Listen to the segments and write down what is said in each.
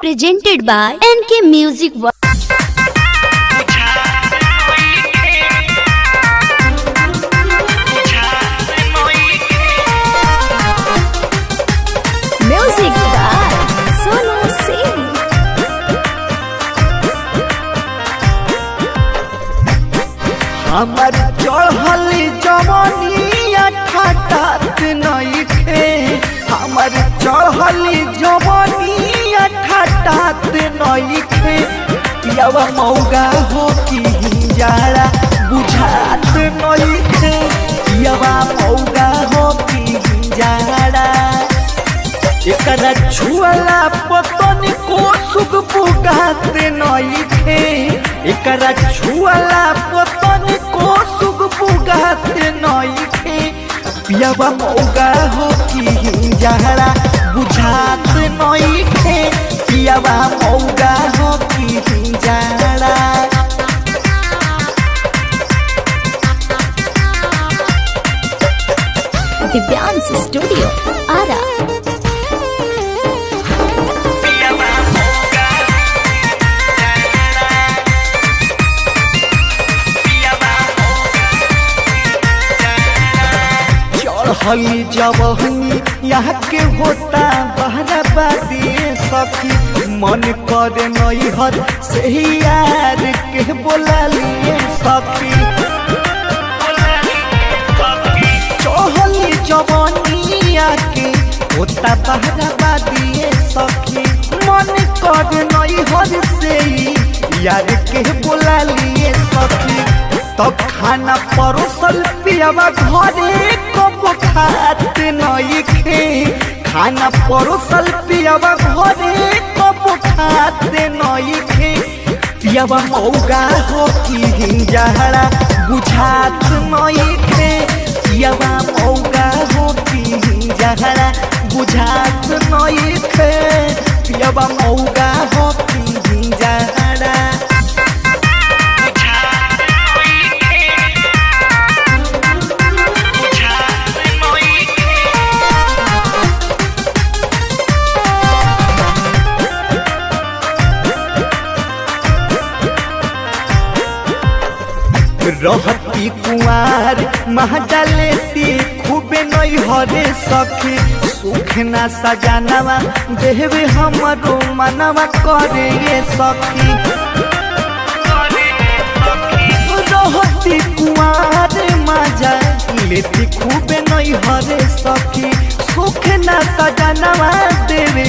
Presented by NK Music. Music by Sonu Singh. हमार चढ़ली जवानिया ठाटात नइखे हमार चढ़ली जवानिया ठाटात नइखे पियावा मौगा हो कि हिंजारा बुझात नइखे पियावा मौगा हो कि हिंजारा एकरा छुअला पतन को सुख पुगात नइखे एकरा छुअला पतन को सुख पुगात नइखे पियावा मौगा हो कि हिंजारा बुझात नइखे पियावा मौगा हो कि हिंजारा Divyans Studio, Ara. चढ़ली जवहनी यहाँ के होता बहराबादी सखी मन करे नैहर से ही यार के बोला लिए सखी चढ़ली जवहनी के होता बहराबादी सखी मन करे नैहर से ही यार के बोला लिए सखी तब खाना परोसल पियावा घरे कब खात नइखे खाना परोसल पियावा घरे कब खात नइखे पियावा मौगा हो कि हिंजारा बुझात नइखे पियावा मौगा हो कि हिंजारा बुझात नइखे पियावा मौगा हो कि हिंजारा रहती कुआर महजलेती खूबे नैहरे सखी सुख ना सजानवा देवे हमरो मनवा करे ये सखी रहती कुआर मजा लेती खूबे नैहरे सखी सुख ना सजानवा देवे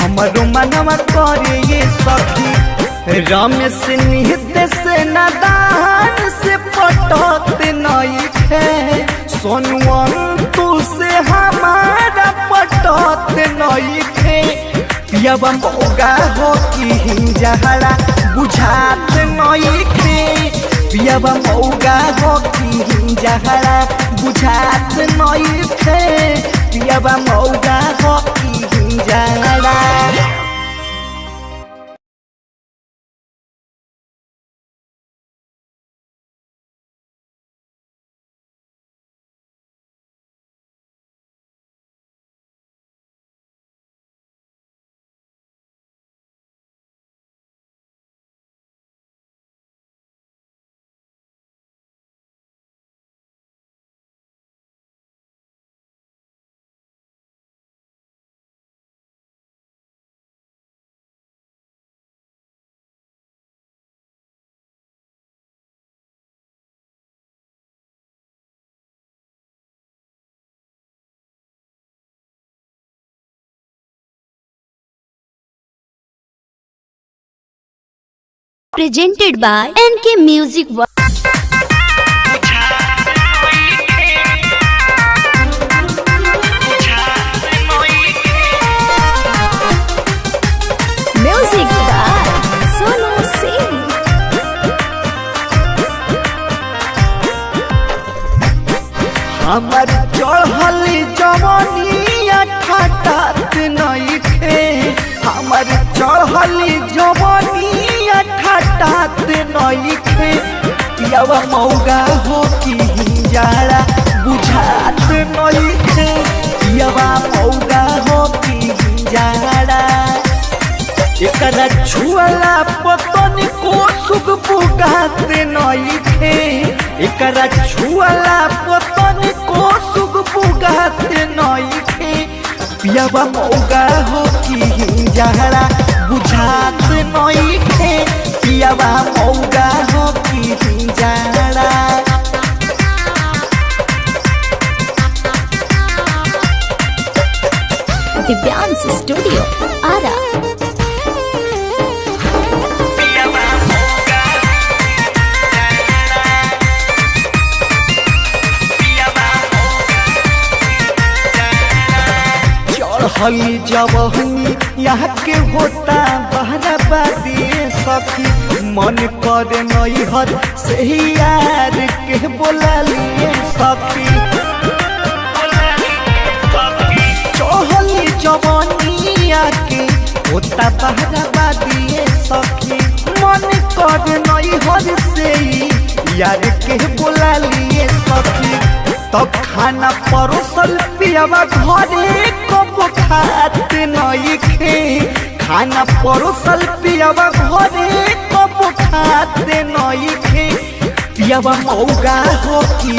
हमरो मनवा करे ये सखी रमेश निहते से नादान से पटत नइखे सोनुअंतु से हमारा पटत नइखे पियावा मौगा हो कि हिंजारा बुझात नइखे पियावा मौगा हो कि हिंजारा बुझात नइखे पियावा मौगा हो कि हिंजारा। Presented by NK Music. Music by Sonu Singh. हमार चढ़ली जवानिया ठाटात नइखे हमार चढ़ली जवानिया ठाटात नइखे पियावा मौगा हो कि हिंजारा बुझात नइखे पियावा मौगा हो कि हिंजारा एकरा छुअला पतन को सुख बुगाते नइखे एकरा छुअला पतन को सुख बुगाते नइखे पियावा मौगा हो कि जहरा बुझात नइखे पियावा मौगा हो कि जहरा दिव्यांश स्टूडियो आरा। चढ़ली जवहनी यहाँ के होता बहराबादी सखी मन करे नैहर से यार के बोला लिए सखी चढ़ली जवनिया के होता बहराबादी सखी मन करे नैहर से यार के बोला लिए सखी तो खाना परोसल पियावा घरे कब खात नइखे खाना परोसल पियावा घरे कब खात नइखे पियावा मौगा हो कि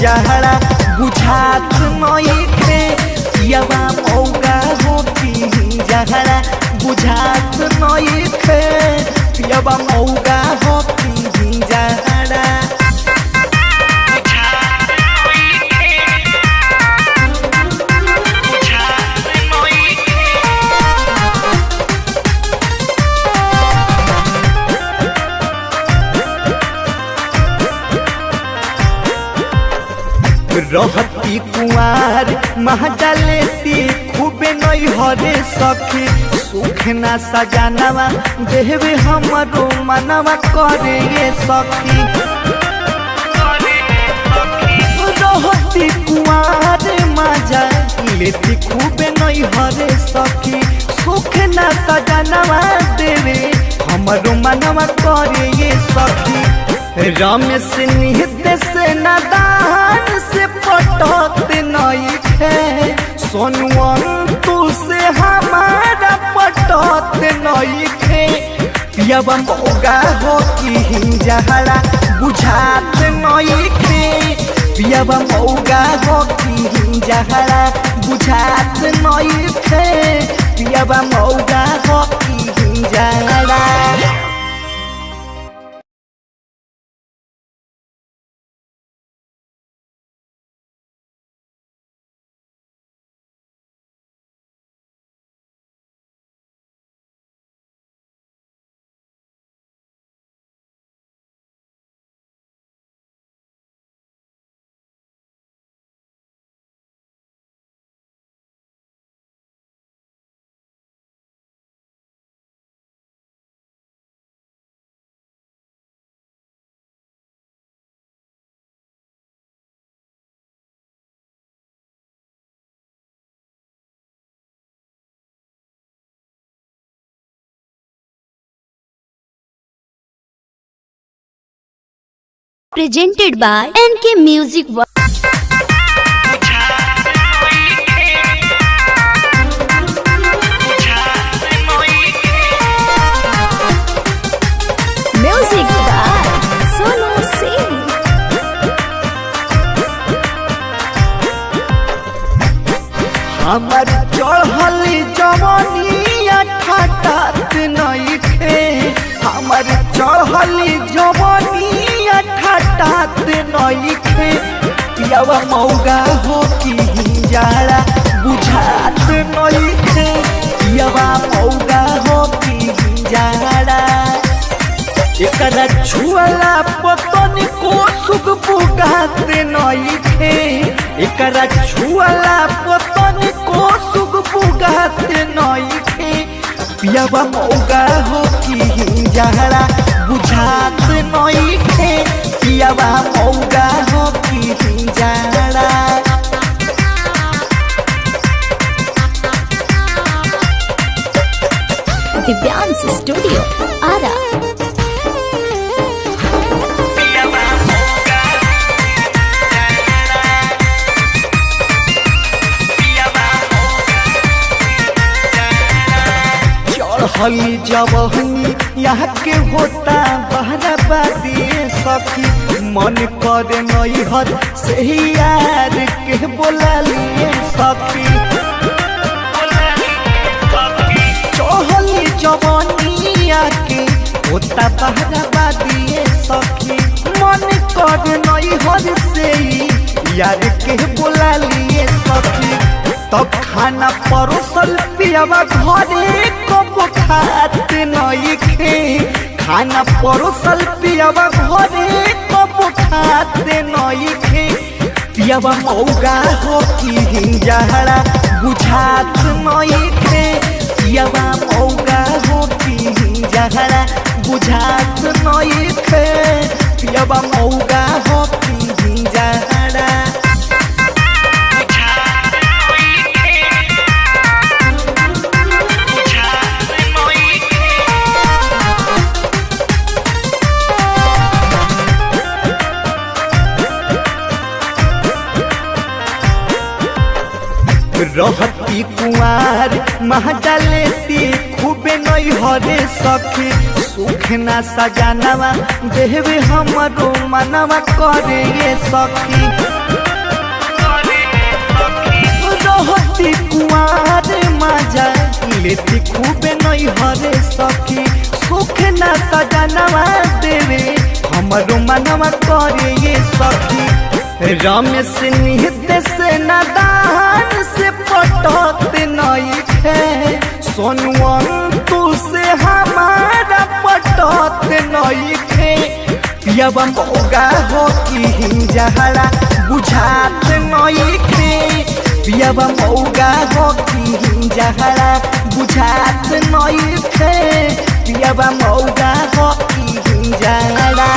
जहरा बुझात नइखे पियावा मौगा हो कि जहरा बुझात नइखे पियावा मौगा हो कि जहरा रहती कुआर महजलेती खूबे नैहरे सखी सुख ना सजानवा देवे हमरो मनवा करे ये सखी रहती कुआर महजलेती खूबे नैहरे सखी सुख ना सजानवा देवे हमरो मनवा करे ये सखी रमेश निहित से नादान से पटत नइखे सोनुअंतु से हमारा पटत नइखे पियावा मौगा हो कि जहरा बुझात नइखे पियावा मौगा हो कि जहरा बुझात नइखे पियावा मौगा हो कि जहरा। Presented by NK Music World. Music by Sonu Singh. हमार चढ़ली जवानिया ठाटात नइखे हमार चढ़ली जवानिया ठाटात नइखे पियावा मौगा हो कि जहरा बुझात नइखे पियावा मौगा हो कि जहरा एकरा छुअला पतन को सुख बुगात नइखे एकरा छुअला पतन को सुख बुगात नइखे पियावा मौगा हो कि जहरा बुझात नइखे पियावा मौगा हो कि जहरा। दिव्यांश स्टूडियो आरा। चढ़ली जवहनी यहाँ के होता बहराबादी सखी मन करे नैहर से ही यार के बोला लिए सखी चढ़ली जवहनी के होता बहराबादी सखी मन करे नैहर से ही यार के बोला लिए सखी तब खाना परोसल पियावा घरे कब खात नहीं खे खाना परोसल पियावा घरे कब खात नहीं खे पियावा मौगा हो कि हिंजाड़ा बुझात नहीं खे पियावा मौगा हो कि हिंजाड़ा बुझात नहीं खे पियावा मौगा हो कि हिंजाड़ा रहती कुआर महजा लेती खूबे नहीं हरे सखी सुख ना सजानवा देवे हमरो मनवा करे ये सखी रहती कुआर महजा लेती खूबे नहीं हरे सखी सुख ना सजानवा देवे हमरो मनवा करे ये सखी रमेश निहते से नादान से पटत नहीं थे सोनुअंतु से हमारा पटत नहीं थे पियावा मौगा हो कि हिंजाड़ा बुझात नहीं थे पियावा मौगा हो कि हिंजाड़ा बुझात नहीं थे पियावा मौगा हो कि हिंजाड़ा।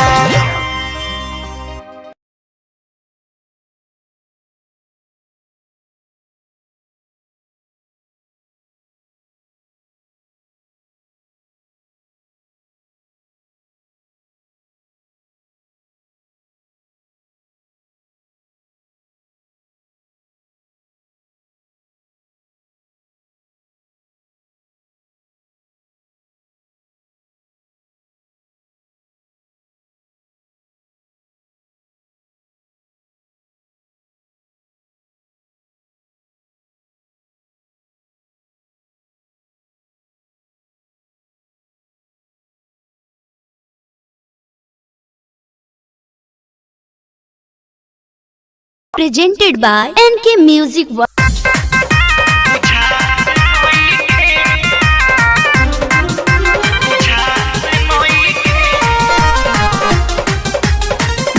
Presented by NK Music World.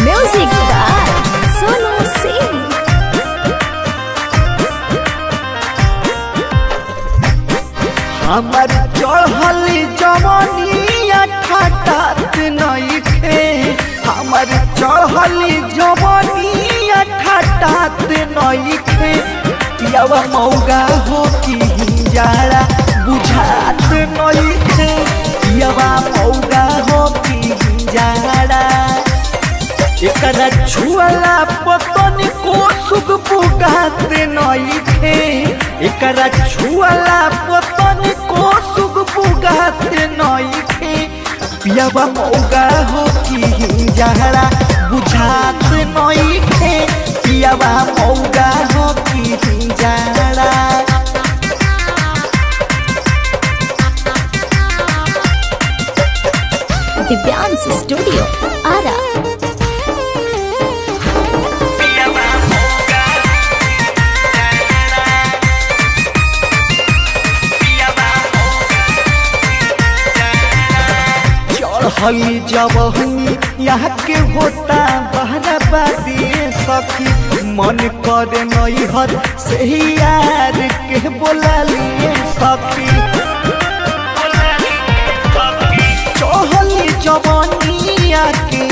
Music by Sonu Singh. हमार चढ़ली जवनिया ठाटात नहीं खे हमार चढ़ली जवनिया ठाटात नहीं खे पियावा मौगा हो कि हिंजाड़ा बुझात नहीं खे पियावा मौगा हो कि हिंजाड़ा एकरा छुअला पतन को सुख बुगात नहीं खे एकरा छुअला पतन को सुख बुगात नहीं खे पियावा मौगा हो कि हिंजाड़ा बुझात नहीं खे पियावा मौगा हो कि हिंजाड़ा। Divyansh Studio, Ara. चढ़ली जवहनी यहाँ के होता बहराबादी सखी मन करे नैहर से ही यार के बोला लिए सखी चढ़ली जवहनी के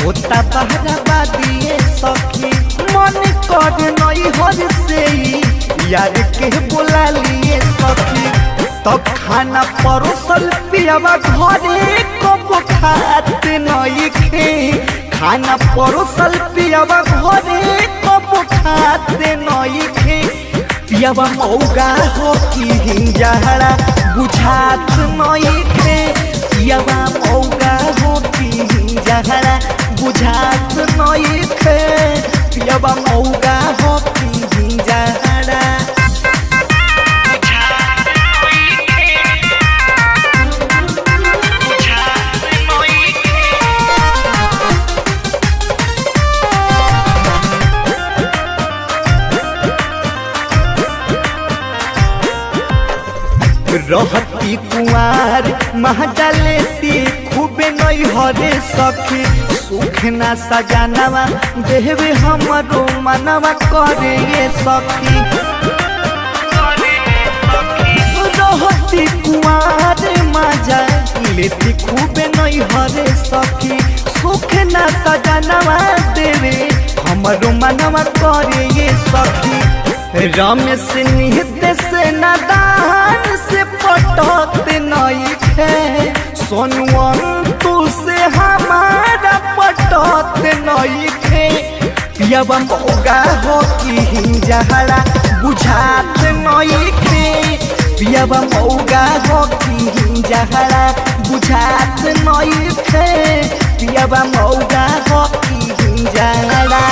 होता बहराबादी सखी मन करे नैहर से ही यार के बोला लिए सखी तब खाना परोसल पियावा घरे कब खात नहीं खे खाना परोसल पियावा घरे कब खात नहीं खे पियावा मौगा हो कि हिंजाड़ा बुझात नहीं थे पियावा मौगा हो की जहरा बुझात नहीं थे पियावा मौगा हो की जहरा रहती कुआर महजलेती खूबे नहीं हरे सखी सुख ना सजानवा देवे हमरो मनवा करे ये सखी रहती कुआर महजलेती खूबे नहीं हरे सखी सुख ना सजानवा देवे हमरो मनवा करे ये सखी रमेश नित्य से नादान से पटत नहीं थे सोनुअन तू से हमारा पटत नहीं थे पियावा मौगा हो की जहरा बुझात नहीं थे पियावा मौगा हो की जहरा बुझात नहीं थे पियावा मौगा हो की जहरा।